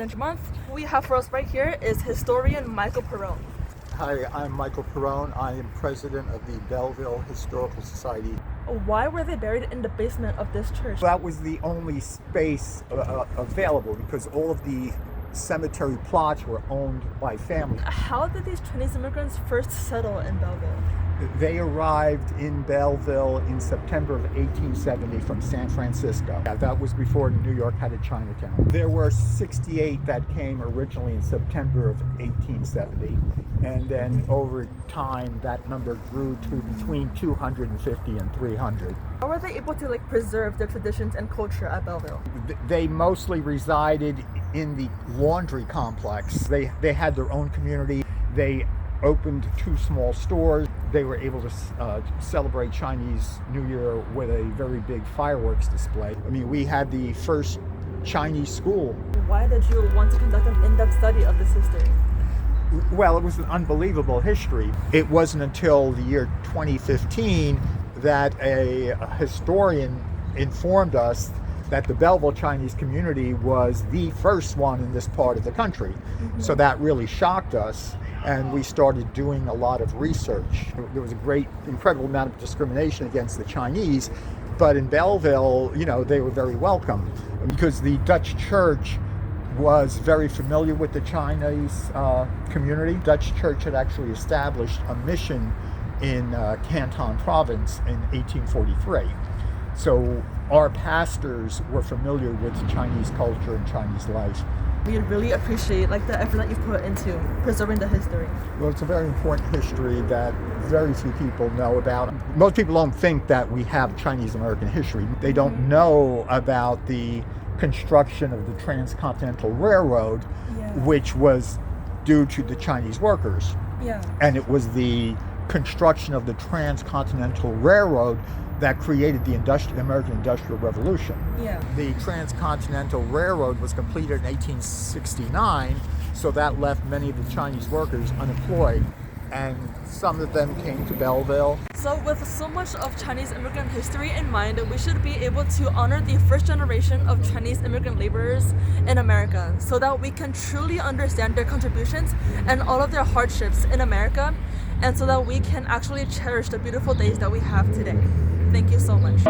Heritage Month. What we have for us right here is historian Michael Perrone. Hi, I'm Michael Perrone. I am president of the Belleville Historical Society. Why were they buried in the basement of this church? That was the only space available because all of the cemetery plots were owned by families. How did these Chinese immigrants first settle in Belleville? They arrived in Belleville in September of 1870 from San Francisco. That was before New York had a Chinatown. There were 68 that came originally in September of 1870, and then over time that number grew to between 250 and 300. How were they able to preserve their traditions and culture at Belleville? They mostly resided in the laundry complex. They had their own community. They opened 2 small stores. They were able to celebrate Chinese New Year with a very big fireworks display. I mean, we had the first Chinese school. Why did you want to conduct an in-depth study of this history? Well, it was an unbelievable history. It wasn't until the year 2015 that a historian informed us that the Belleville Chinese community was the first one in this part of the country. Mm-hmm. So that really shocked us, and we started doing a lot of research. There was a incredible amount of discrimination against the Chinese, but in Belleville, they were very welcome because the Dutch church was very familiar with the Chinese community. Dutch church had actually established a mission in Canton province in 1843. So our pastors were familiar with Chinese culture and Chinese life. We really appreciate the effort that you've put into preserving the history. Well, it's a very important history that very few people know about. Most people don't think that we have Chinese American history. They don't know about the construction of the Transcontinental Railroad, which was due to the Chinese workers. Yeah. And it was the construction of the Transcontinental Railroad that created the American Industrial Revolution. Yeah. The Transcontinental Railroad was completed in 1869, so that left many of the Chinese workers unemployed, and some of them came to Belleville. So with so much of Chinese immigrant history in mind, we should be able to honor the first generation of Chinese immigrant laborers in America so that we can truly understand their contributions and all of their hardships in America, and so that we can actually cherish the beautiful days that we have today. Thank you so much.